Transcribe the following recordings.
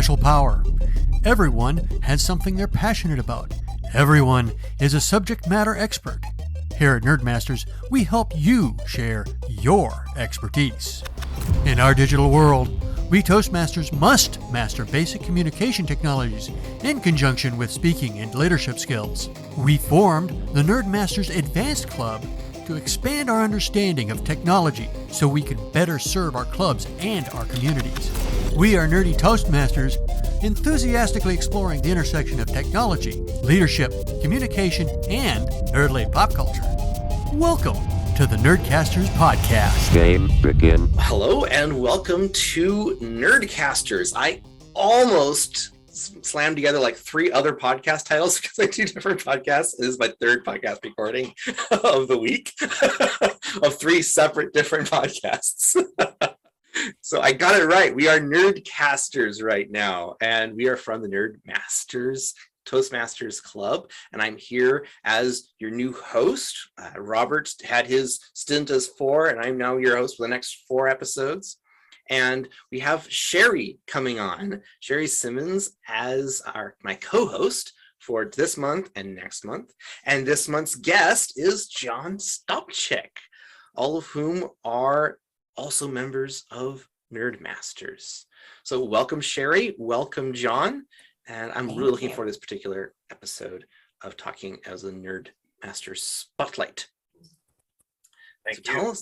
special power. Everyone has something they're passionate about. Everyone is a subject matter expert. Here at Nerdmasters, we help you share your expertise. In our digital world, we Toastmasters must master basic communication technologies in conjunction with speaking and leadership skills. We formed the Nerdmasters Advanced Club to expand our understanding of technology so we can better serve our clubs and our communities. We are nerdy Toastmasters, enthusiastically exploring the intersection of technology, leadership, communication, and nerd-late pop culture. Welcome to the Nerdcasters podcast. Game begin. Hello and welcome to Nerdcasters. I almost slammed together like 3 other podcast titles because I do different podcasts. This is my 3rd podcast recording of the week of 3 separate different podcasts. So I got it right. We are Nerdcasters right now, and we are from the Nerdmasters Toastmasters Club, and I'm here as your new host. Robert had his stint as 4, and I'm now your host for the next 4 episodes. And we have Sherry coming on, Sherry Simmons, as my co-host for this month and next month. And this month's guest is John Stopchick, all of whom are also members of Nerdmasters. So welcome, Sherry. Welcome, John. And I'm really looking forward to this particular episode of talking as a Nerdmasters Spotlight. Thank you.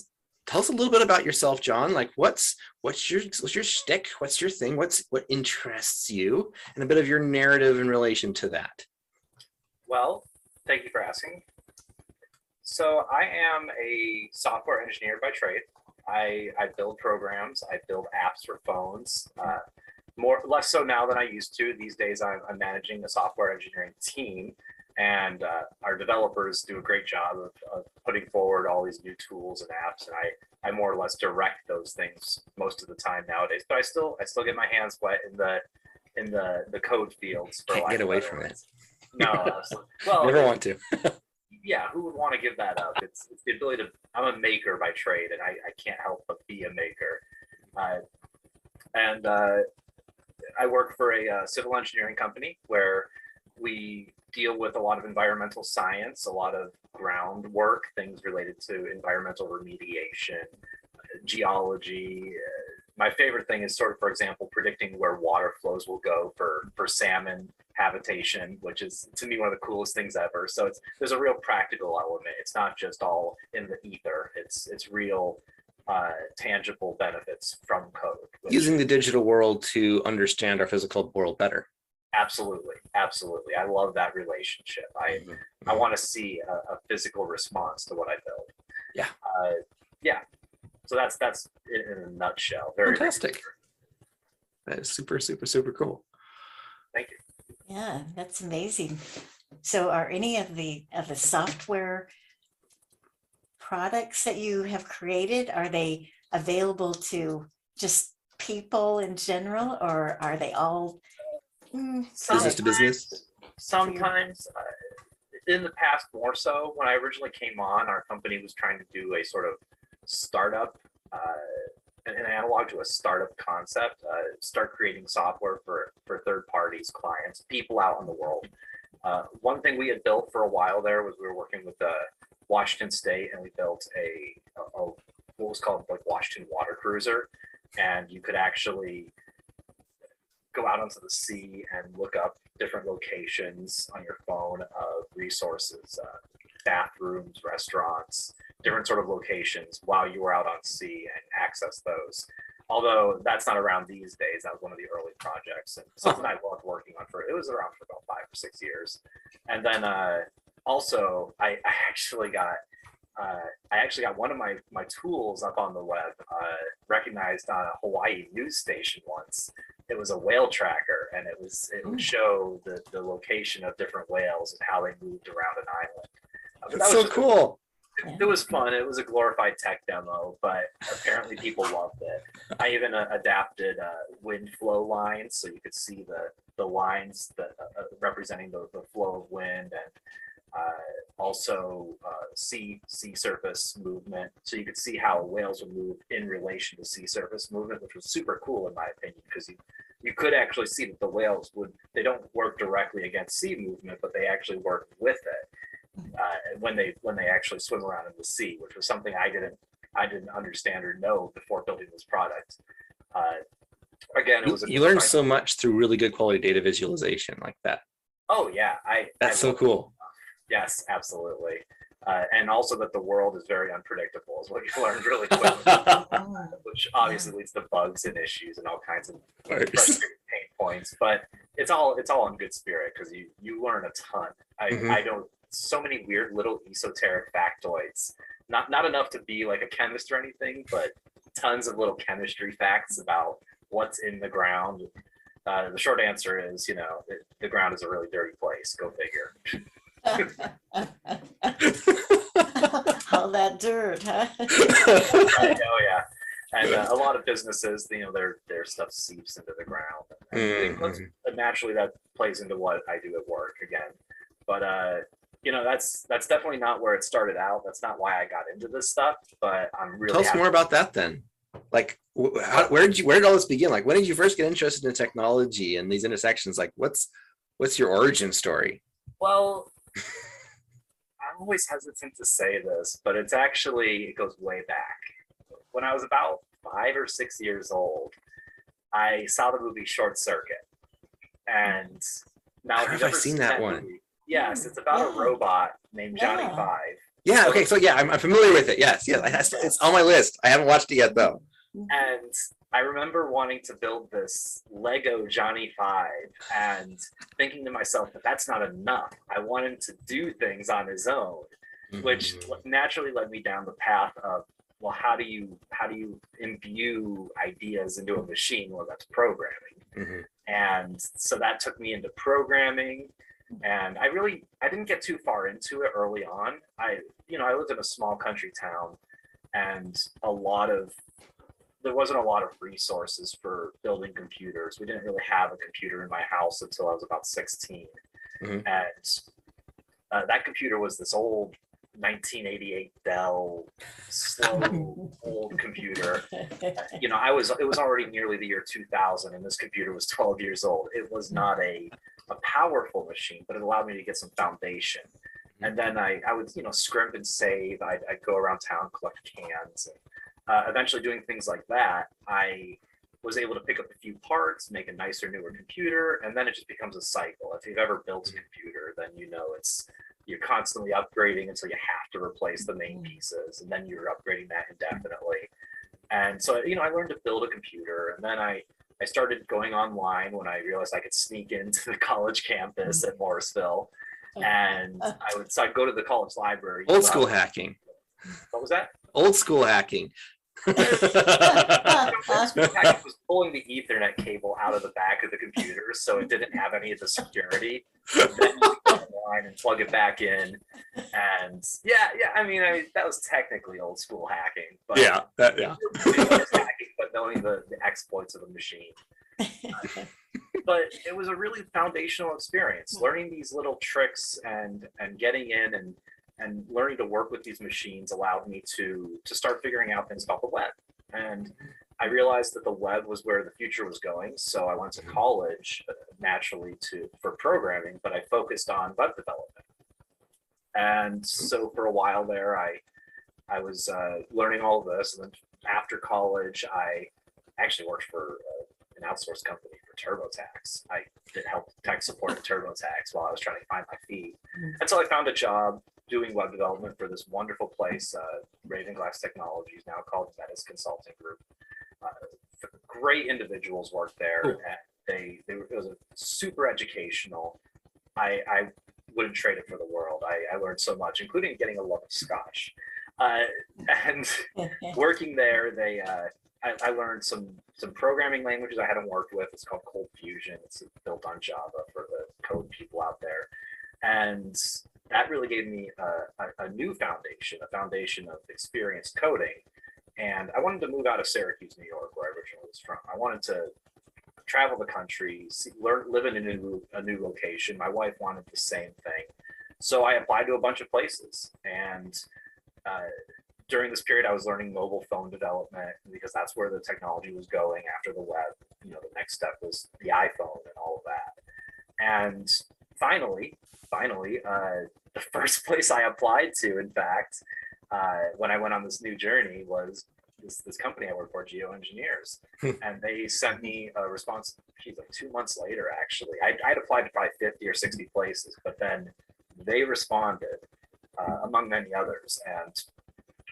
Tell us a little bit about yourself, John. Like, what's your shtick? What's your thing? What interests you? And a bit of your narrative in relation to that. Well, thank you for asking. So I am a software engineer by trade. I build programs. I build apps for phones. Less so now than I used to. These days, I'm managing a software engineering team, and our developers do a great job of putting forward all these new tools and apps, and I more or less direct those things most of the time nowadays. But I still get my hands wet in the code fields. Can't get away from it. No, well, never want to. Yeah, who would want to give that up? It's the ability to. I'm a maker by trade, and I can't help but be a maker. I work for a civil engineering company where we deal with a lot of environmental science, a lot of groundwork, things related to environmental remediation, geology. My favorite thing is sort of, for example, predicting where water flows will go for salmon habitation, which is to me one of the coolest things ever. So there's a real practical element. It's not just all in the ether. It's real tangible benefits from code. Using the digital world to understand our physical world better. Absolutely. I love that relationship. I want to see a physical response to what I build. Yeah. So that's in a nutshell. Very fantastic. That is super, super, super cool. Thank you. Yeah, that's amazing. So are any of the software products that you have created, are they available to just people in general, or are they all business to business? Sometimes, in the past more so. When I originally came on, our company was trying to do a sort of startup, an analog to a startup concept, start creating software for third parties, clients, people out in the world. One thing we had built for a while there was we were working with Washington State, and we built a what was called like Washington Water Cruiser, and you could actually go out onto the sea and look up different locations on your phone of resources, bathrooms, restaurants, different sort of locations while you were out on sea, and access those. Although that's not around these days. That was one of the early projects, and something I loved working on it was around for about 5 or 6 years. And then also, I actually got one of my tools up on the web recognized on a Hawaii news station once. It was a whale tracker, and it would show the location of different whales and how they moved around an island. That's so cool. It was fun. It was a glorified tech demo, but apparently people loved it. I even adapted wind flow lines, so you could see the lines that representing the flow of wind, and also sea surface movement. So you could see how whales would move in relation to sea surface movement, which was super cool in my opinion, because you could actually see that the whales they don't work directly against sea movement, but they actually work with it when they actually swim around in the sea, which was something I didn't understand or know before building this product. Again, it was you learn so much through really good quality data visualization like that. Oh yeah, that's so cool. Yes, absolutely. And also that the world is very unpredictable is what you learn really quickly, which obviously leads to bugs and issues and all kinds of frustrating pain points. But it's all in good spirit because you learn a ton. I don't so many weird little esoteric factoids. Not enough to be like a chemist or anything, but tons of little chemistry facts about what's in the ground. The short answer is, the ground is a really dirty place. Go figure. All that dirt, huh? Oh yeah, and a lot of businesses, their stuff seeps into the ground. And naturally, that plays into what I do at work again. But that's definitely not where it started out. That's not why I got into this stuff. But I'm really tell us more about that then. Like, where did all this begin? Like, when did you first get interested in technology and these intersections? Like, what's your origin story? Well, I'm always hesitant to say this, but it goes way back. When I was about 5 or 6 years old, I saw the movie Short Circuit. And now, have I seen that one? Movie, yes, it's about a robot named Johnny Five. Yeah, okay, so yeah, I'm familiar with it. Yes, it's on my list. I haven't watched it yet, though. And I remember wanting to build this Lego Johnny Five and thinking to myself that that's not enough. I want him to do things on his own, which naturally led me down the path of, well, how do you imbue ideas into a machine? Well, that's programming. And so that took me into programming. And I didn't get too far into it early on. I lived in a small country town, and there wasn't a lot of resources for building computers. We didn't really have a computer in my house until I was about 16. And that computer was this old 1988 Dell slow old computer. It was already nearly the year 2000, and this computer was 12 years old. It was not a powerful machine, but it allowed me to get some foundation. And then I would scrimp and save. I'd go around town, collect cans, and eventually doing things like that, I was able to pick up a few parts, make a nicer, newer computer, and then it just becomes a cycle. If you've ever built a computer, then you're constantly upgrading until you have to replace the main pieces, and then you're upgrading that indefinitely. And so, I learned to build a computer, and then I started going online when I realized I could sneak into the college campus at Morrisville, and I'd go to the college library. Old school hacking. What was that? Old school hacking. It was pulling the Ethernet cable out of the back of the computer, so it didn't have any of the security. Then you go online and plug it back in, and I mean that was technically old school hacking, but hacking, but knowing the exploits of the machine. But it was a really foundational experience, learning these little tricks and getting in and learning to work with these machines allowed me to start figuring out things about the web. And I realized that the web was where the future was going. So I went to college naturally for programming, but I focused on web development. And so for a while there, I was learning all of this. And then after college, I actually worked for an outsourced company for TurboTax. I did help tech support at TurboTax while I was trying to find my feet. And so I found a job doing web development for this wonderful place, Ravenglass Technologies, now called Metis Consulting Group. Great individuals worked there, and it was super educational. I wouldn't trade it for the world. I learned so much, including getting a love of Scotch. And working there, I learned some programming languages I hadn't worked with. It's called Cold Fusion. It's built on Java for the code people out there. And that really gave me a new foundation, a foundation of experience coding. And I wanted to move out of Syracuse, New York, where I originally was from. I wanted to travel the country, live in a new location. My wife wanted the same thing. So I applied to a bunch of places. And during this period, I was learning mobile phone development because that's where the technology was going after the web. You know, the next step was the iPhone and all of that. And finally, the first place I applied to, in fact, when I went on this new journey was this company I work for, Geoengineers. And they sent me a response, like 2 months later, actually. I'd applied to probably 50 or 60 places, but then they responded, among many others. And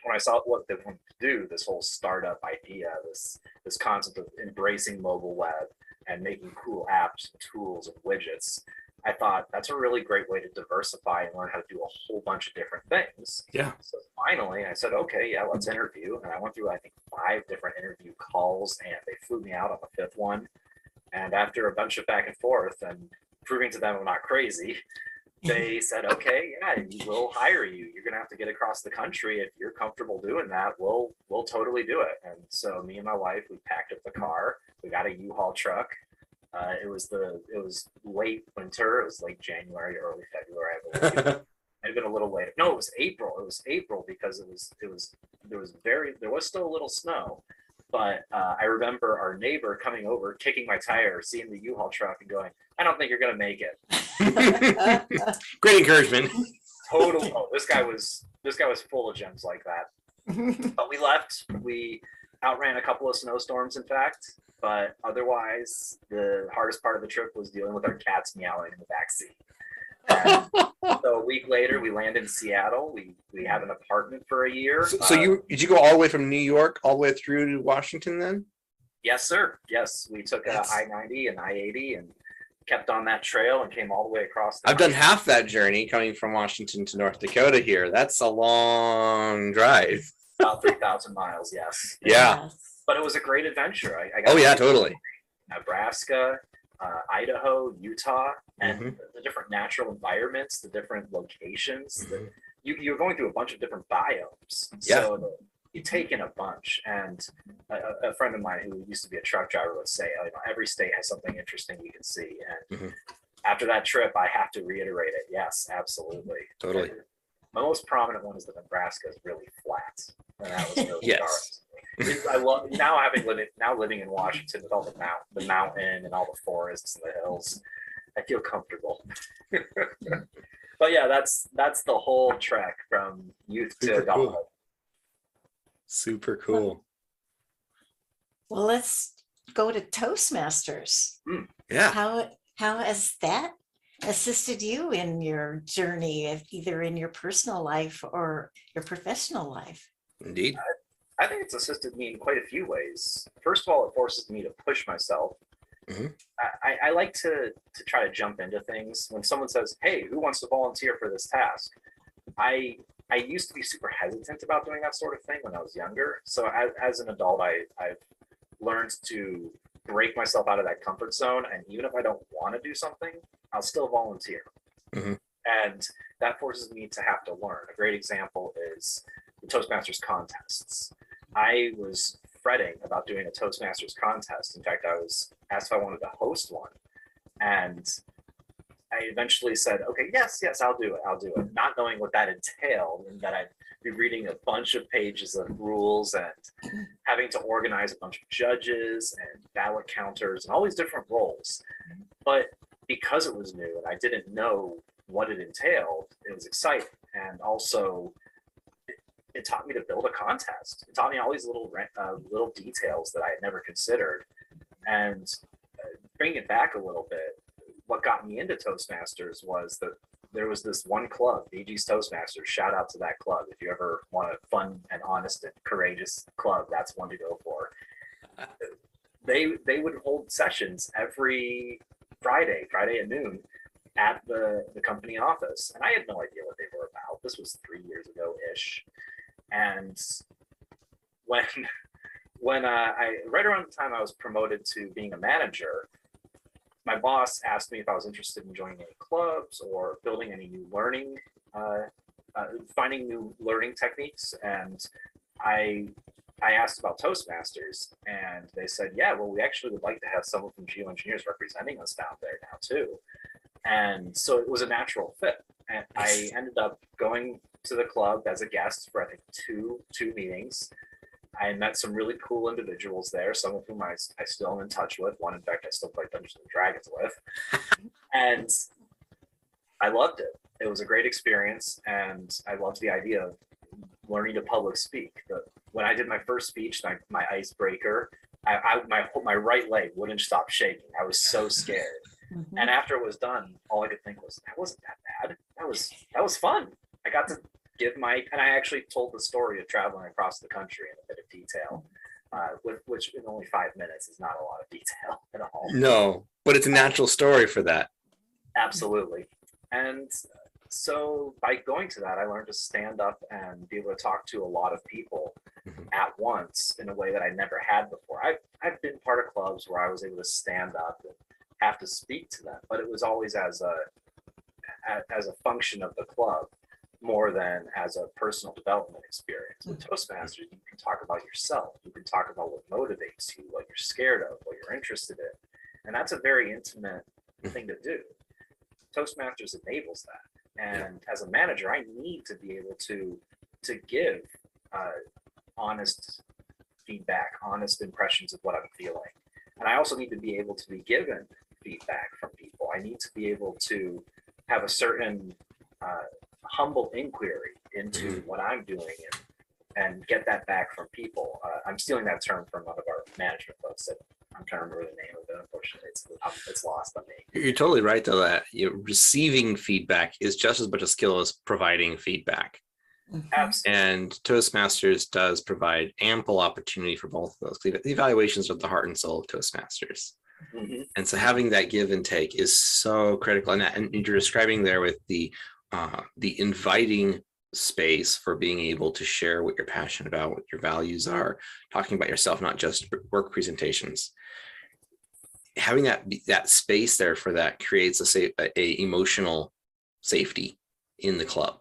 when I saw what they wanted to do, this whole startup idea, this concept of embracing mobile web and making cool apps, tools, and widgets, I thought that's a really great way to diversify and learn how to do a whole bunch of different things. Yeah. So finally, I said, okay, yeah, let's interview. And I went through, I think, 5 different interview calls, and they flew me out on the 5th one. And after a bunch of back and forth and proving to them I'm not crazy, they said, okay, yeah, we'll hire you. You're going to have to get across the country. If you're comfortable doing that, we'll totally do it. And so me and my wife, we packed up the car. We got a U-Haul truck. It was late winter. It was late January, early February, I believe. It had been a little later. No, it was April. It was April because there was still a little snow. But I remember our neighbor coming over, kicking my tire, seeing the U-Haul truck, and going, "I don't think you're gonna make it." Great encouragement. Total. Oh, this guy was full of gems like that. But we left. We outran a couple of snowstorms, in fact. But otherwise, the hardest part of the trip was dealing with our cats meowing in the backseat. So a week later, we land in Seattle. We have an apartment for a year. So did you go all the way from New York all the way through to Washington then? Yes, sir. Yes, we took I-90 and I-80 and kept on that trail and came all the way across. I've done half that journey coming from Washington to North Dakota here. That's a long drive. About 3,000 miles, yes. Yeah. Yes. But it was a great adventure. I Oh yeah, totally. Nebraska, Idaho, Utah, and Mm-hmm. the different natural environments, the different locations. You're going through a bunch of different biomes. Yeah. So you take in a bunch. And a friend of mine who used to be a truck driver would say, oh, every state has something interesting you can see. And after that trip, I have to reiterate it. Yes, absolutely. Totally. My most prominent one is that Nebraska is really flat. And that was really Yes. I love living in Washington with all the mountain and all the forests and the hills. I feel comfortable. But yeah, that's the whole trek from youth to adulthood. Cool. Super cool. Well, let's go to Toastmasters. Yeah. How has that assisted you in your journey, either in your personal life or your professional life? Indeed. I think it's assisted me in quite a few ways. First of all, it forces me to push myself. I like to try to jump into things. When someone says, hey, who wants to volunteer for this task? I used to be super hesitant about doing that sort of thing when I was younger. So as an adult, I've learned to break myself out of that comfort zone. And even if I don't want to do something, I'll still volunteer. And that forces me to have to learn. A great example is the Toastmasters Contests. I was fretting about doing a Toastmasters contest. In fact, I was asked if I wanted to host one. And I eventually said, okay, yes, I'll do it. Not knowing what that entailed, and that I'd be reading a bunch of pages of rules and having to organize a bunch of judges and ballot counters and all these different roles. But because it was new and I didn't know what it entailed, it was exciting. And also, it taught me to build a contest. It taught me all these little details that I had never considered. And bringing it back a little bit, what got me into Toastmasters was that there was this one club, BG's Toastmasters. Shout out to that club. If you ever want a fun and honest and courageous club, that's one to go for. They would hold sessions every Friday at noon at the company office. And I had no idea what they were about. This was 3 years ago-ish. And when I right around the time I was promoted to being a manager, my boss asked me if I was interested in joining any clubs or building any new learning, finding new learning techniques. And I asked about Toastmasters, and they said, yeah, well, we actually would like to have someone from Geoengineers representing us down there now too. And so it was a natural fit. And I ended up going to the club as a guest for I think two meetings. I met some really cool individuals there, some of whom I still am in touch with. One, in fact, I still play Dungeons and Dragons with. And I loved it. It was a great experience, and I loved the idea of learning to public speak. But when I did my first speech, my icebreaker, my right leg wouldn't stop shaking. I was so scared. Mhm. And after it was done, all I could think was, that wasn't that bad. That was fun. I got to and I actually told the story of traveling across the country in a bit of detail, which in only 5 minutes is not a lot of detail at all. No, but it's a natural story for that. Absolutely. And so by going to that, I learned to stand up and be able to talk to a lot of people at once in a way that I never had before. I've been part of clubs where I was able to stand up and have to speak to them, but it was always as a function of the club more than as a personal development experience. With Toastmasters, you can talk about yourself. You can talk about what motivates you, what you're scared of, what you're interested in. And that's a very intimate thing to do. Toastmasters enables that. And as a manager, I need to be able to give honest feedback, honest impressions of what I'm feeling. And I also need to be able to be given feedback from people. I need to be able to have a certain humble inquiry into what I'm doing and get that back from people. I'm stealing that term from one of our management folks that I'm trying to remember the name of it. Unfortunately, it's lost on me. You're totally right, though, that receiving feedback is just as much a skill as providing feedback. Absolutely. And Toastmasters does provide ample opportunity for both of those. The evaluations are the heart and soul of Toastmasters. Mm-hmm. And so having that give and take is so critical. And you're describing there with the inviting space for being able to share what you're passionate about, what your values are, talking about yourself, not just work presentations. Having that space there for that creates a emotional safety in the club.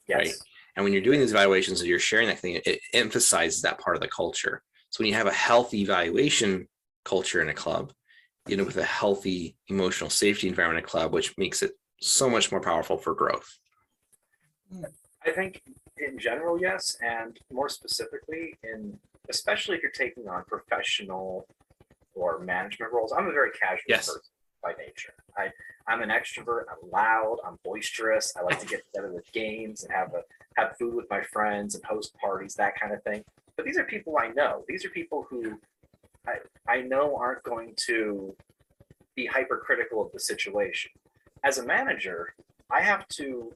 Yes. Right? And when you're doing these evaluations and you're sharing that thing, it emphasizes that part of the culture. So when you have a healthy evaluation culture in a club, with a healthy emotional safety environment in a club, which makes it so much more powerful for growth. I think in general, yes, and more specifically especially if you're taking on professional or management roles. I'm a very casual person by nature. I'm an extrovert. I'm loud. I'm boisterous. I like to get together with games and have food with my friends and host parties, that kind of thing. But these are people I know. These are people who I know aren't going to be hypercritical of the situation. As a manager, I have to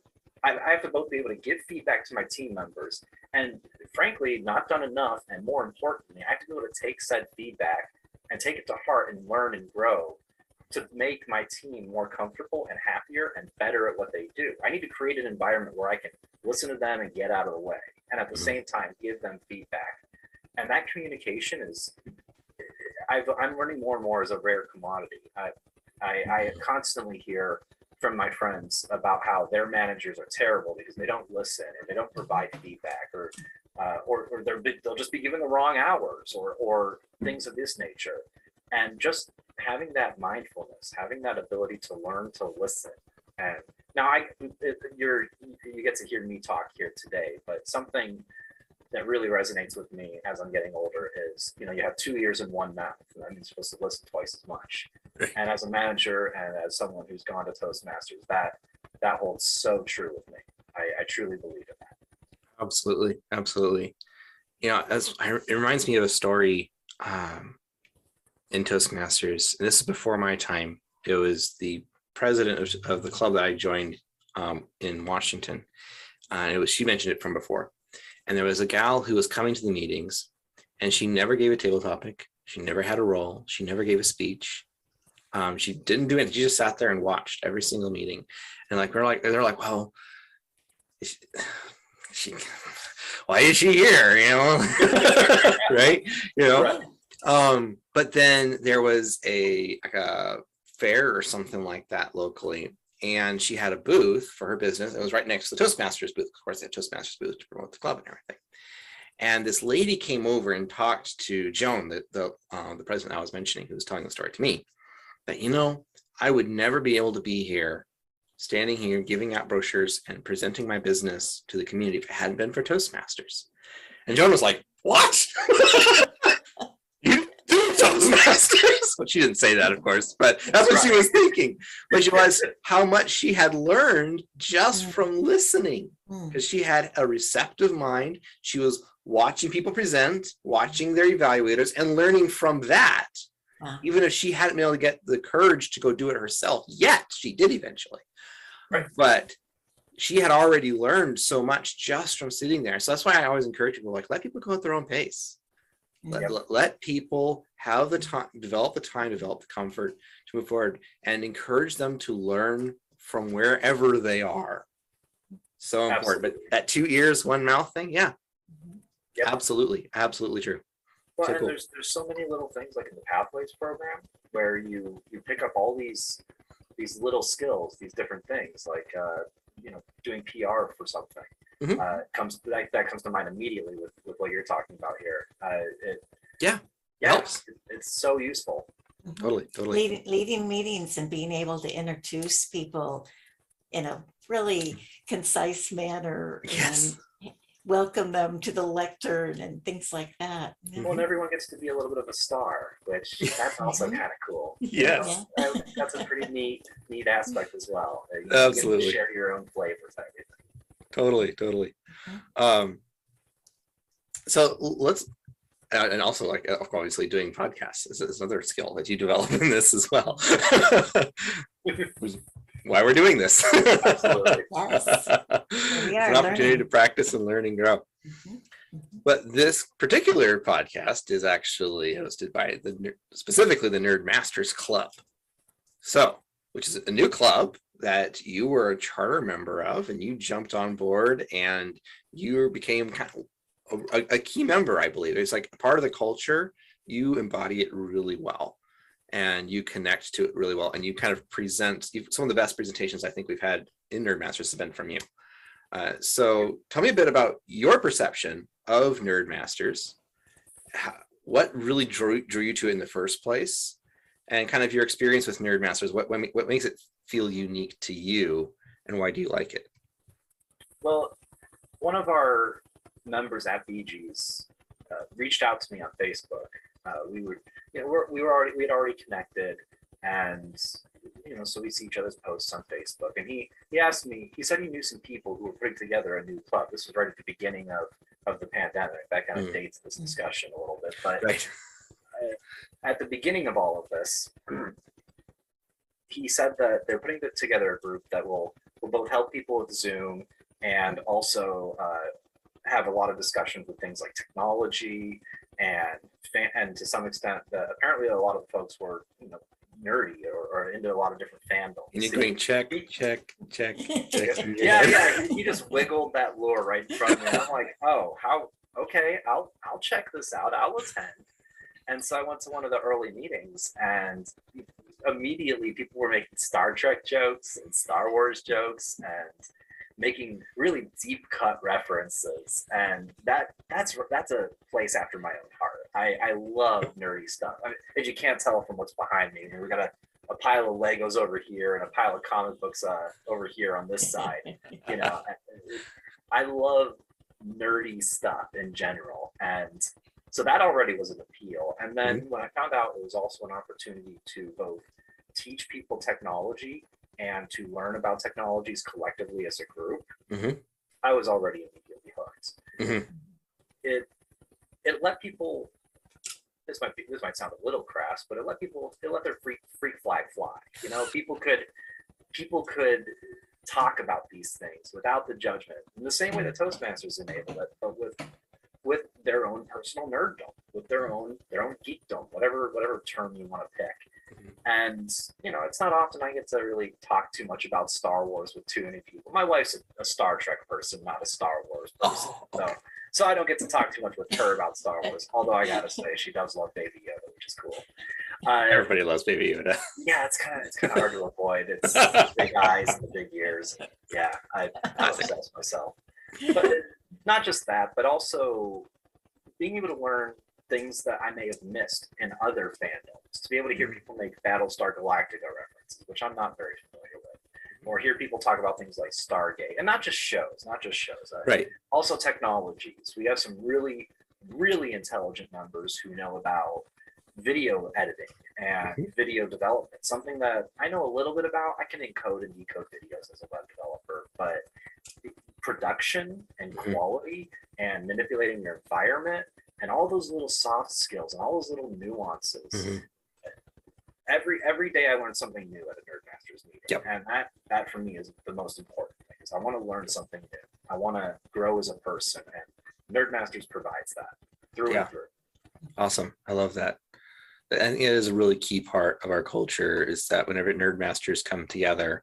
both be able to give feedback to my team members and, frankly, not done enough. And more importantly, I have to be able to take said feedback and take it to heart and learn and grow to make my team more comfortable and happier and better at what they do. I need to create an environment where I can listen to them and get out of the way, and at the same time give them feedback. And that communication I'm learning more and more as a rare commodity. I constantly hear from my friends about how their managers are terrible because they don't listen or they don't provide feedback or they'll just be given the wrong hours or things of this nature. And just having that mindfulness, having that ability to learn to listen. And now you get to hear me talk here today, but something that really resonates with me as I'm getting older is, you have 2 ears and one mouth, and that means you're supposed to listen twice as much. And as a manager and as someone who's gone to Toastmasters, that holds so true with me. I truly believe in that. Absolutely. Absolutely. It reminds me of a story in Toastmasters, and this is before my time. It was the president of the club that I joined in Washington. She mentioned it from before. And there was a gal who was coming to the meetings, and she never gave a table topic. She never had a role. She never gave a speech. She didn't do anything. She just sat there and watched every single meeting. And they're like, well, why is she here? Right? Right. But then there was a fair or something like that locally. And she had a booth for her business. It was right next to the Toastmasters booth. Of course, they had Toastmasters booth to promote the club and everything. And this lady came over and talked to Joan, the president I was mentioning, who was telling the story to me, that, I would never be able to be here standing here giving out brochures and presenting my business to the community if it hadn't been for Toastmasters. And Joan was like, what? You do Toastmasters? Well, she didn't say that, of course, but that's what she was thinking. But she realized how much she had learned just from listening, because she had a receptive mind. She was watching people present, watching their evaluators, and learning from that. Wow. Even if she hadn't been able to get the courage to go do it herself yet, she did eventually. Right. But she had already learned so much just from sitting there. So that's why I always encourage people, like, let people go at their own pace. Let people have the time, develop the comfort to move forward, and encourage them to learn from wherever they are. So important. But that 2 ears, 1 mouth thing, yeah. Yep. Absolutely true. Well, So and cool. there's so many little things like in the Pathways program where you pick up all these little skills, these different things, like doing PR for something. Mhm. That comes to mind immediately with what you're talking about here. Helps. It's so useful. Totally. Leading meetings and being able to introduce people in a really concise manner Yes. and welcome them to the lectern and things like that. Well, and everyone gets to be a little bit of a star, which that's also kind of cool. Yes. That's a pretty neat aspect as well. You Absolutely. get to share your own flavors, everything. Totally. So let's, and also, like, obviously doing podcasts is another skill that you develop in this as well. Why we're doing this. Absolutely. Yes. We It's are an opportunity learning. to practice and learn and grow. But this particular podcast is actually hosted by specifically the Nerdmasters Club. So, which is a new club that you were a charter member of, and you jumped on board and you became kind of a key member, I believe. It's like part of the culture. You embody it really well, and you connect to it really well, and you kind of present some of the best presentations I think we've had in Nerdmasters have been from you. So tell me a bit about your perception of Nerdmasters, what really drew you to it in the first place, and kind of your experience with Nerdmasters. What makes it feel unique to you, and why do you like it? Well, one of our members at BG's reached out to me on Facebook. We had already connected, and so we see each other's posts on Facebook. And he asked me. He said he knew some people who were putting together a new club. This was right at the beginning of the pandemic. That kind of dates this discussion a little bit. But Right. At the beginning of all of this, he said that they're putting together a group that will both help people with Zoom and also have a lot of discussions with things like technology and to some extent, apparently a lot of folks were nerdy or into a lot of different fandoms. And you're going check. Yeah. He just wiggled that lure right in front of me. And I'm like, oh, okay, I'll check this out. I'll attend. And so I went to one of the early meetings, and immediately people were making Star Trek jokes and Star Wars jokes and making really deep cut references. And that's a place after my own heart. I love nerdy stuff. I mean, as you can't tell from what's behind me, we got a pile of Legos over here and a pile of comic books over here on this side. I love nerdy stuff in general, and so that already was an appeal. And then when I found out it was also an opportunity to both teach people technology and to learn about technologies collectively as a group, I was already immediately hooked. It let people. This might sound a little crass, but it let their freak flag fly. People could talk about these things without the judgment, in the same way that Toastmasters enabled it, but with their own personal nerddom, with their own geekdom, whatever term you want to pick. And it's not often I get to really talk too much about Star Wars with too many people. My wife's a Star Trek person, not a Star Wars person. So I don't get to talk too much with her about Star Wars, although I gotta say she does love Baby Yoda, which is cool. Everybody loves Baby Yoda. Yeah, it's kind of hard to avoid. It's the big eyes and the big ears. Yeah, I'm obsessed myself. But not just that, but also being able to learn things that I may have missed in other fandoms. To be able to hear people make Battlestar Galactica references, which I'm not very familiar with. or hear people talk about things like Stargate, and not just shows, Right. also technologies. We have some really, really intelligent members who know about video editing and video development, something that I know a little bit about. I can encode and decode videos as a web developer, but production and quality and manipulating your environment and all those little soft skills and all those little nuances. Every day I learn something new at a Nerdmasters meeting, and that for me is the most important thing. Is I want to learn something new. I want to grow as a person, and Nerdmasters provides that through and through. Awesome. I love that. And it is a really key part of our culture is that whenever Nerdmasters come together,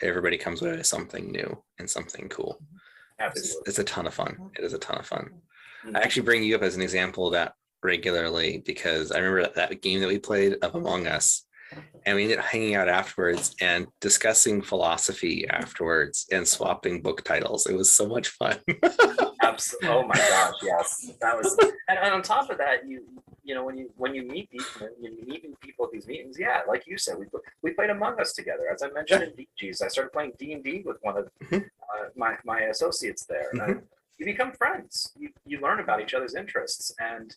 everybody comes with something new and something cool. Absolutely. It's a ton of fun. It is a ton of fun. I actually bring you up as an example of that regularly because I remember that game that we played of Among Us, and we ended up hanging out afterwards and discussing philosophy afterwards and swapping book titles. It was so much fun. Absolutely. Oh my gosh, yes. That was, and on top of that, you know, when you meet people, at these meetings, like you said, we played Among Us together. As I mentioned in DGs, I started playing D&D with one of my associates there. You become friends. You learn about each other's interests, and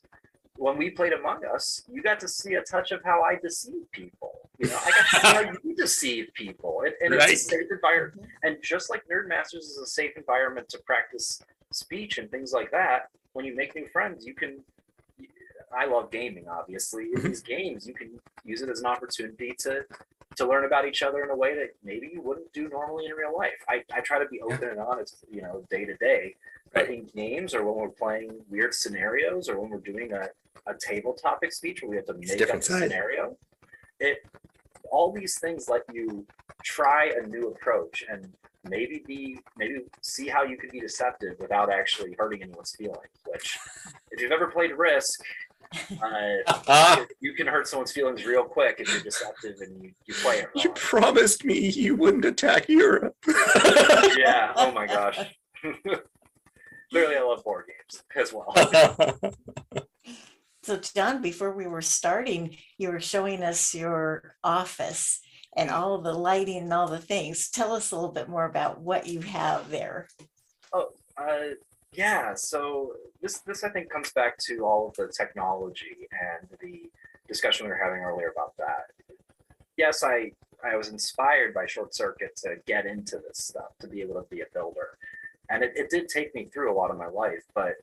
when we played Among Us, you got to see a touch of how I deceive people. You know, I got to see how you deceive people, and it's a safe environment. And just like Nerdmasters is a safe environment to practice speech and things like that, when you make new friends, you can. I love gaming, obviously. In these games, you can use it as an opportunity to learn about each other in a way that maybe you wouldn't do normally in real life. I try to be open and honest, you know, day to day. But in games, or when we're playing weird scenarios, or when we're doing a table topic speech where we have to make up a scenario, all these things let you try a new approach and maybe see how you could be deceptive without actually hurting anyone's feelings. Which, if you've ever played Risk, you can hurt someone's feelings real quick if you're deceptive and you play it wrong. You promised me you wouldn't attack Europe. Yeah. Oh my gosh. Clearly, I love board games as well. So, John, before we were starting, you were showing us your office and all the lighting and all the things. Tell us a little bit more about what you have there. Yeah. So this I think comes back to all of the technology and the discussion we were having earlier about that. Yes, I was inspired by Short Circuit to get into this stuff, to be able to be a builder. And it did take me through a lot of my life, but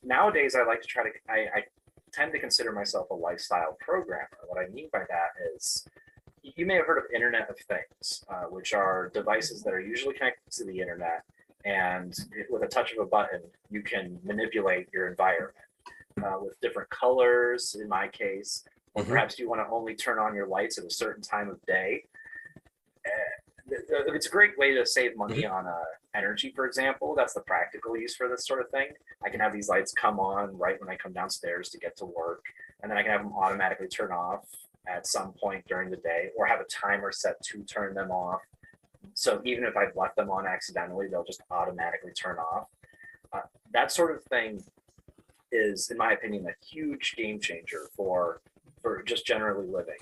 nowadays I like to I tend to consider myself a lifestyle programmer. What I mean by that is, you may have heard of Internet of Things, which are devices that are usually connected to the internet, and with a touch of a button, you can manipulate your environment with different colors, in my case, or perhaps you want to only turn on your lights at a certain time of day. It's a great way to save money on energy, for example. That's the practical use for this sort of thing. I can have these lights come on right when I come downstairs to get to work, and then I can have them automatically turn off at some point during the day, or have a timer set to turn them off. So even if I've left them on accidentally, they'll just automatically turn off. That sort of thing is, in my opinion, a huge game changer for just generally living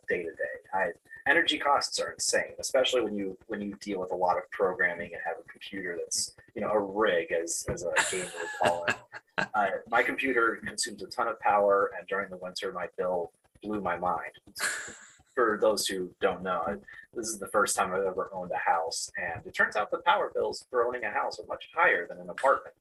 day to day. Energy costs are insane, especially when you deal with a lot of programming and have a computer that's, you know, a rig, as a gamer would call it. My computer consumes a ton of power, and during the winter, my bill blew my mind. For those who don't know, this is the first time I've ever owned a house, and it turns out the power bills for owning a house are much higher than an apartment.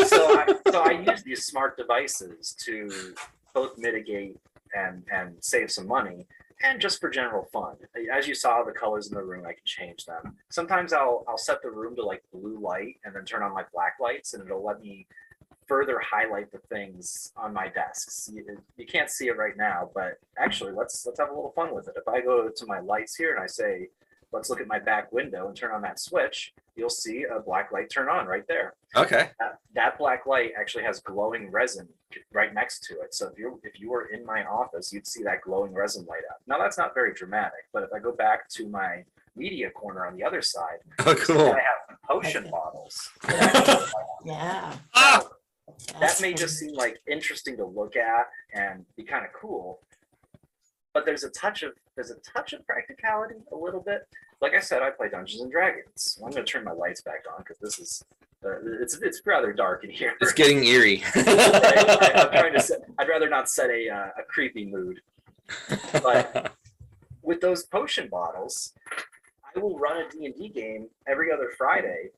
So I use these smart devices to both mitigate and save some money, and just for general fun. As you saw, the colors in the room, I can change them. Sometimes I'll set the room to like blue light and then turn on my black lights, and it'll let me further highlight the things on my desks. You can't see it right now, but actually let's have a little fun with it. If I go to my lights here and I say, let's look at my back window and turn on that switch, you'll see a black light turn on right there. Okay. That black light actually has glowing resin right next to it. So if you were in my office, you'd see that glowing resin light up. Now that's not very dramatic, but if I go back to my media corner on the other side, cool. I have potion bottles. Yeah. That may just seem like interesting to look at and be kind of cool, but there's a touch of practicality a little bit. Like I said, I play Dungeons and Dragons. I'm going to turn my lights back on because this is it's rather dark in here. It's getting eerie. I'm trying to set, I'd rather not set a creepy mood. But with those potion bottles, I will run a D&D game every other Friday,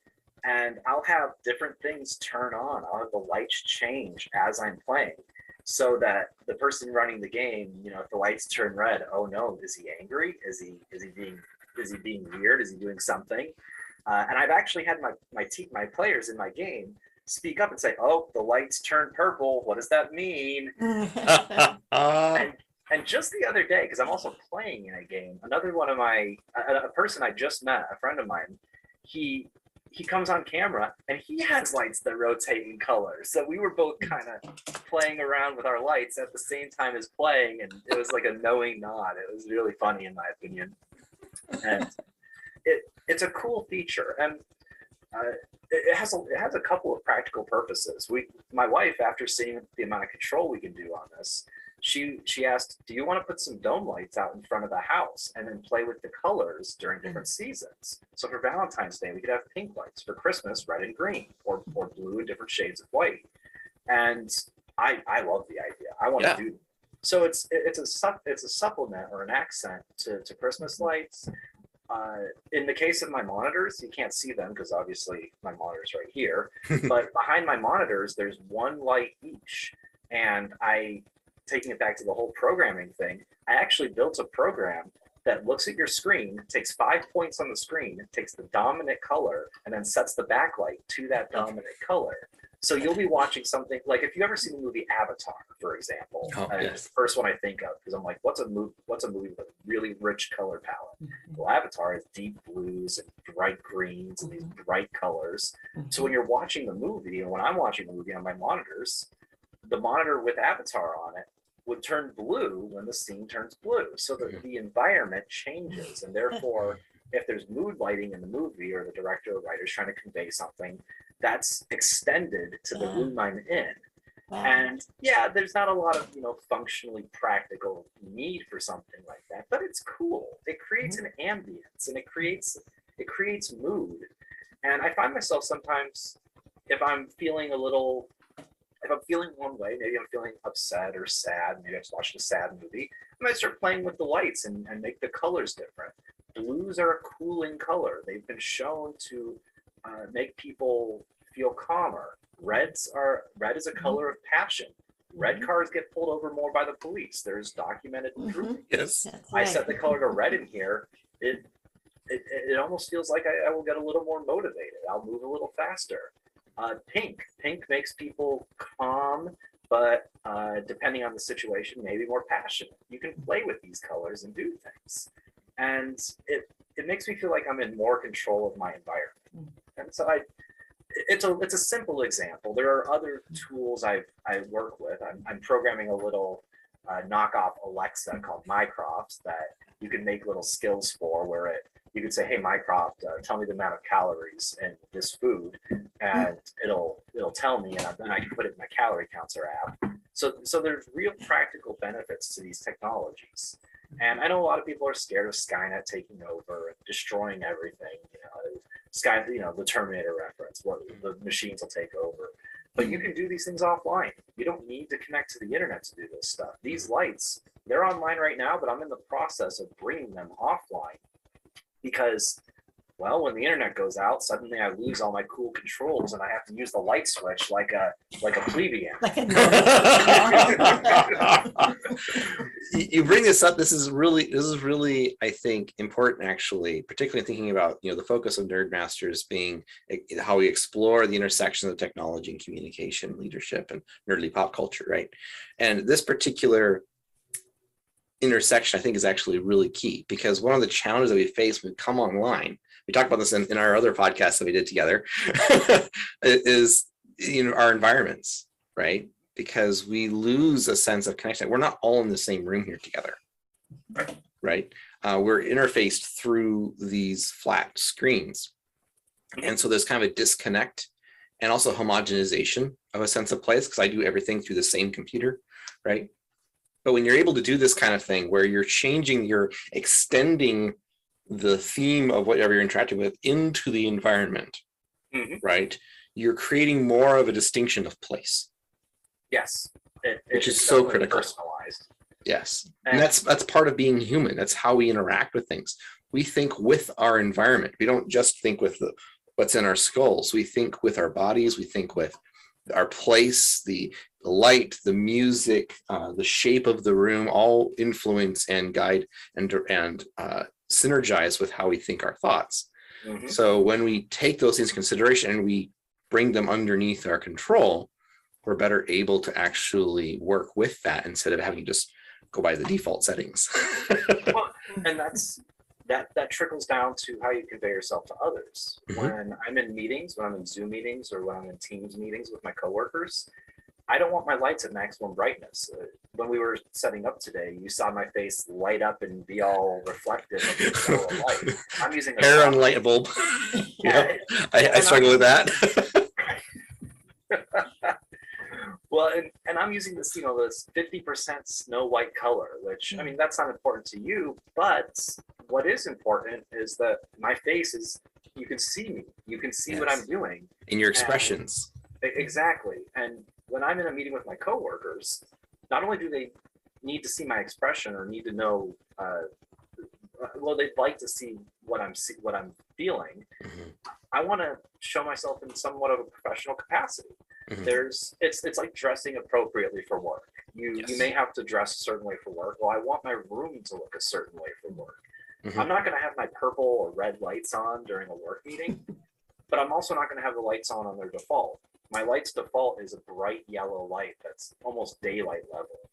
and I'll have different things turn on. I'll have the lights change as I'm playing, so that the person running the game, if the lights turn red, oh no, is he angry? Is he being weird? Is he doing something? And I've actually had my players in my game speak up and say, "Oh, the lights turned purple. What does that mean?" And just the other day, because I'm also playing in a game, another one of a person I just met, a friend of mine, he comes on camera and he has lights that rotate in color. So we were both kind of playing around with our lights at the same time as playing, and it was like a knowing nod. It was really funny in my opinion. And it's a cool feature, and it has a couple of practical purposes. My wife, after seeing the amount of control we can do on this, she asked, "Do you want to put some dome lights out in front of the house and then play with the colors during different seasons? So for Valentine's Day, we could have pink lights. For Christmas, red and green, or blue and different shades of white." And I love the idea. I want to do that. So it's a supplement or an accent to Christmas lights. In the case of my monitors, you can't see them because obviously my monitor's right here. But behind my monitors, there's one light each. And taking it back to the whole programming thing, I actually built a program that looks at your screen, takes 5 points on the screen, takes the dominant color, and then sets the backlight to that dominant color. So you'll be watching something like, if you ever seen the movie Avatar, for example, it's the first one I think of, because I'm like, what's a movie with a really rich color palette? Well, Avatar has deep blues and bright greens and these bright colors. So when you're watching the movie, and when I'm watching the movie on my monitors, the monitor with Avatar on it would turn blue when the scene turns blue. So that the environment changes, and therefore, if there's mood lighting in the movie, or the director or writer is trying to convey something, that's extended to the room I'm in. Wow. And yeah, there's not a lot of functionally practical need for something like that, but it's cool. It creates an ambience, and it creates mood. And I find myself sometimes, if I'm feeling one way, maybe I'm feeling upset or sad, maybe I just watched a sad movie, I might start playing with the lights and make the colors different. Blues are a cooling color. They've been shown to make people feel calmer. Red is a color of passion. Red cars get pulled over more by the police. There's documented proof. Yes. I set the color to red in here. It almost feels like I will get a little more motivated. I'll move a little faster. Pink makes people calm, but depending on the situation, maybe more passionate. You can play with these colors and do things, and it makes me feel like I'm in more control of my environment. And so it's a simple example. There are other tools I work with. I'm programming a little knockoff Alexa called Mycroft that you can make little skills for, where you could say, "Hey Mycroft, tell me the amount of calories in this food," and it'll tell me, and then I can put it in my calorie counter app. So there's real practical benefits to these technologies. And I know a lot of people are scared of Skynet taking over and destroying everything. The Terminator reference, what the machines will take over. But you can do these things offline. You don't need to connect to the internet to do this stuff. These lights, they're online right now, but I'm in the process of bringing them offline because, well, when the internet goes out, suddenly I lose all my cool controls and I have to use the light switch like a plebeian. You bring this up. This is really, I think, important, actually, particularly thinking about, the focus of Nerdmasters being how we explore the intersection of technology and communication, leadership, and nerdy pop culture, right? And this particular intersection, I think, is actually really key, because one of the challenges that we face when we come online, we talked about this in our other podcasts that we did together, is our environments, right? Because we lose a sense of connection. We're not all in the same room here together, right? We're interfaced through these flat screens. And so there's kind of a disconnect and also homogenization of a sense of place, because I do everything through the same computer, right? But when you're able to do this kind of thing where you're extending the theme of whatever you're interacting with into the environment, right? You're creating more of a distinction of place. Yes. Which is so critical. Personalized. Yes. And that's part of being human. That's how we interact with things. We think with our environment. We don't just think with what's in our skulls. We think with our bodies. We think with our place, the light, the music, the shape of the room, all influence and guide and synergize with how we think our thoughts. So when we take those into consideration and we bring them underneath our control, we're better able to actually work with that instead of having to just go by the default settings. Well, and that trickles down to how you convey yourself to others. When I'm in meetings, when I'm in Zoom meetings, or when I'm in Teams meetings with my coworkers, I don't want my lights at maximum brightness. When we were setting up today, you saw my face light up and be all reflective of the yellow light. I'm using a hair on light bulb. Yeah, I struggle with that. Well, and I'm using this, this 50% snow white color, which, I mean, that's not important to you, but what is important is that my face is, you can see me, you can see what I'm doing. In your expressions. Exactly. And when I'm in a meeting with my coworkers, not only do they need to see my expression or need to know, well, they'd like to see what I'm feeling. I want to show myself in somewhat of a professional capacity. It's like dressing appropriately for work. You may have to dress a certain way for work. Well, I want my room to look a certain way for work. I'm not going to have my purple or red lights on during a work meeting, but I'm also not going to have the lights on their default. My light's default is a bright yellow light that's almost daylight level.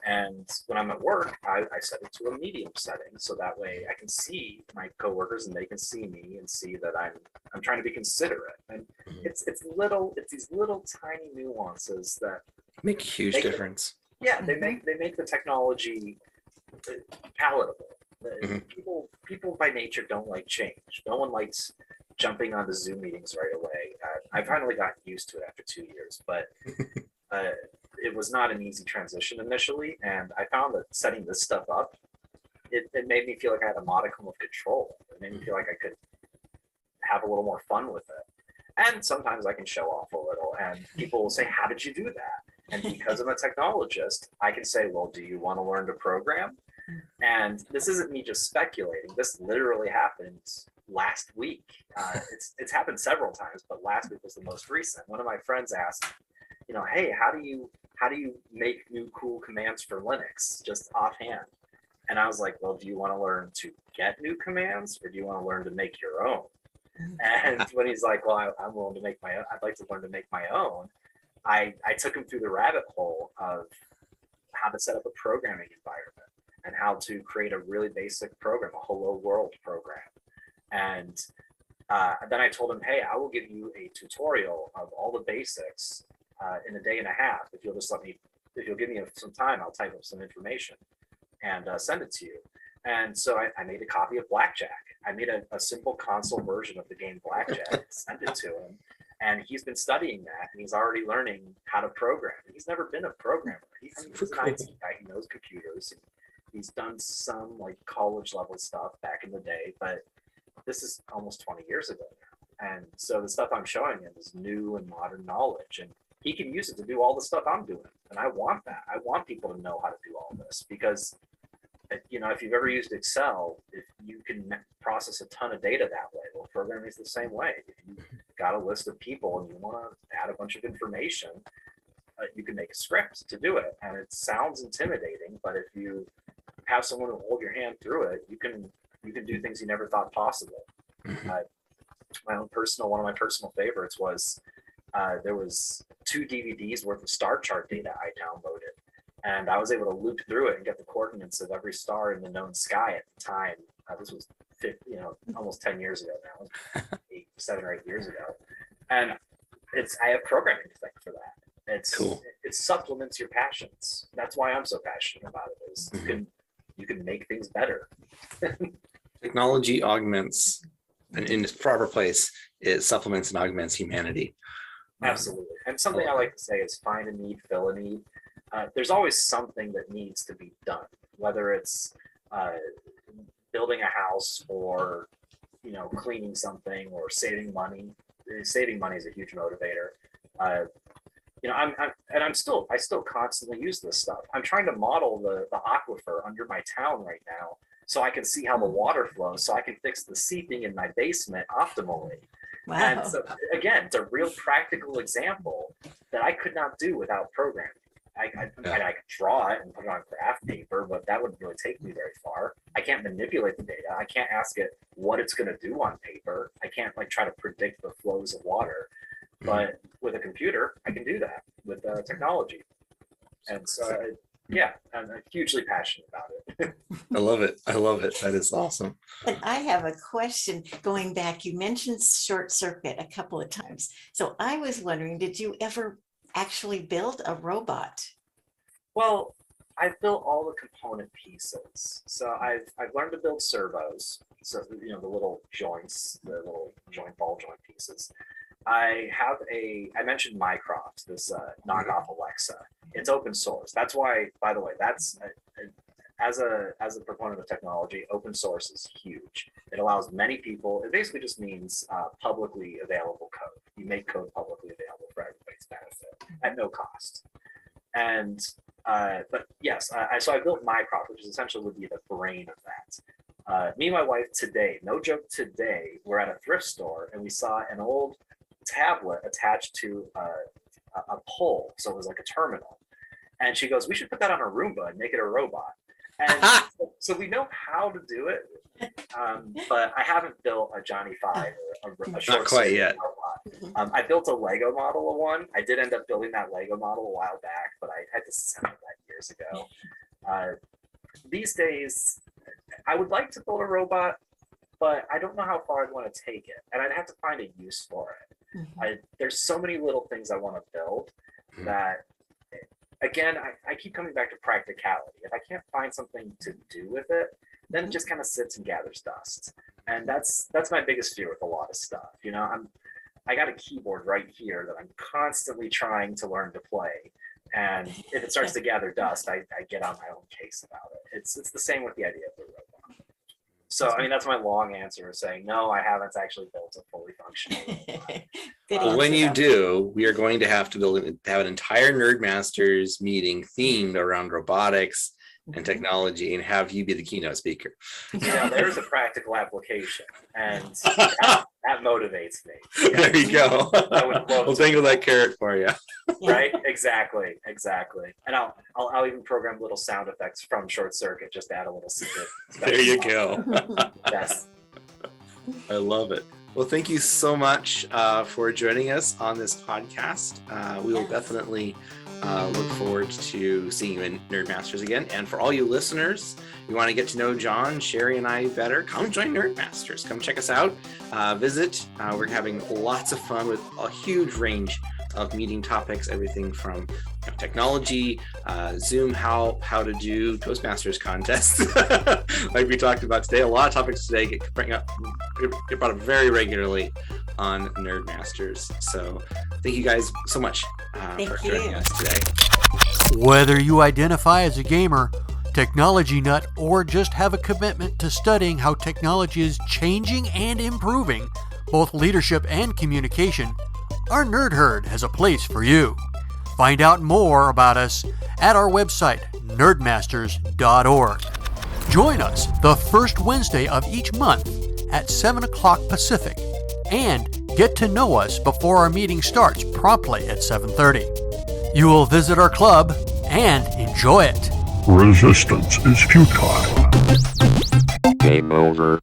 And when I'm at work, I set it to a medium setting, so that way I can see my coworkers and they can see me and see that I'm trying to be considerate. And it's these little tiny nuances that make a huge difference. They make the technology palatable. People by nature don't like change. No one likes jumping onto Zoom meetings right away. I finally got used to it after 2 years, but it was not an easy transition initially. And I found that setting this stuff up, it made me feel like I had a modicum of control. It made me feel like I could have a little more fun with it. And sometimes I can show off a little and people will say, how did you do that? And because I'm a technologist, I can say, well, do you want to learn to program? And this isn't me just speculating. This literally happened last week. It's happened several times, but last week was the most recent. One of my friends asked, hey, how do you make new cool commands for Linux just offhand? And I was like, well, do you want to learn to get new commands or do you want to learn to make your own? And when he's like, well, I'm willing to make my own, I'd like to learn to make my own. I took him through the rabbit hole of how to set up a programming environment and how to create a really basic program, a hello world program. And then I told him, hey, I will give you a tutorial of all the basics in a day and a half. If you'll give me some time, I'll type up some information and send it to you. And so I made a copy of Blackjack. I made a simple console version of the game Blackjack, sent it to him. And he's been studying that and he's already learning how to program. He's never been a programmer. He's an IT guy. He knows computers. He's done some like college level stuff back in the day, but this is almost 20 years ago now. And so the stuff I'm showing him is new and modern knowledge. And he can use it to do all the stuff I'm doing. And I want that. I want people to know how to do all this because, if you've ever used Excel, if you can process a ton of data that way, well, programming is the same way. If you got a list of people and you want to add a bunch of information, you can make a script to do it. And it sounds intimidating, but if you have someone who hold your hand through it, you can do things you never thought possible. One of my personal favorites was there was 2 DVDs worth of star chart data I downloaded, and I was able to loop through it and get the coordinates of every star in the known sky at the time. This was almost 10 years ago now, 7 or 8 years ago, and I have programming to thank for that. It's cool. It supplements your passions. That's why I'm so passionate about it. Is you can make things better. Technology augments, and in its proper place, it supplements and augments humanity. Absolutely. And something I like to say is find a need, fill a need. there's always something that needs to be done, whether it's building a house or cleaning something or saving money. Saving money is a huge motivator. I still constantly use this stuff. I'm trying to model the aquifer under my town right now, so I can see how the water flows, so I can fix the seeping in my basement optimally. Wow. And so again, it's a real practical example that I could not do without programming. I could draw it and put it on graph paper, but that wouldn't really take me very far. I can't manipulate the data. I can't ask it what it's going to do on paper. I can't try to predict the flows of water. But with a computer, I can do that with technology. And so, I'm hugely passionate about it. I love it. That is awesome. And I have a question going back. You mentioned short circuit a couple of times. So I was wondering, did you ever actually build a robot? Well, I've built all the component pieces. So I've learned to build servos. So, the little joints, the little ball joint pieces. I mentioned Mycroft, this knockoff Alexa. It's open source. That's why, by the way, as a proponent of technology, open source is huge. It allows many people. It basically just means publicly available code. You make code publicly available for everybody's benefit at no cost. And but yes, so I built Mycroft, which essentially would be the brain of that. Me and my wife today, no joke, today we're at a thrift store and we saw an old tablet attached to a pole, so it was like a terminal, and she goes, we should put that on a Roomba and make it a robot. And so we know how to do it, but I haven't built a Johnny Five or a short not quite yet robot. I built a Lego model of one. I did end up building that Lego model a while back, but I had to send it that years ago. These days I would like to build a robot, but I don't know how far I'd want to take it, and I'd have to find a use for it. There's so many little things I want to build that, again, I keep coming back to practicality. If I can't find something to do with it, then it just kind of sits and gathers dust. And that's my biggest fear with a lot of stuff. I got a keyboard right here that I'm constantly trying to learn to play. And if it starts to gather dust, I get on my own case about it. It's the same with the idea of the robot. So, that's my long answer of saying, no, I haven't actually built a fully functional Well, when you do, we are going to have to have an entire Nerdmasters meeting themed around robotics and technology, and have you be the keynote speaker. Yeah, there's a practical application, and that motivates me. There you go. We'll dangle that carrot for you. Right? Exactly. And I'll even program little sound effects from Short Circuit, just to add a little secret. There you go. Yes. I love it. Well, thank you so much for joining us on this podcast. We will definitely look forward to seeing you in Nerdmasters again. And for all you listeners, you want to get to know John, Sherry, and I better, come join Nerdmasters. Come check us out. Visit. We're having lots of fun with a huge range of meeting topics, everything from technology, Zoom, how to do Toastmasters contests, like we talked about today. A lot of topics today get brought up very regularly on Nerdmasters. So thank you guys so much for joining us today. Whether you identify as a gamer, technology nut, or just have a commitment to studying how technology is changing and improving both leadership and communication, our Nerd Herd has a place for you. Find out more about us at our website, nerdmasters.org. Join us the first Wednesday of each month at 7 o'clock Pacific, and get to know us before our meeting starts promptly at 7:30. You will visit our club and enjoy it. Resistance is futile. Game over.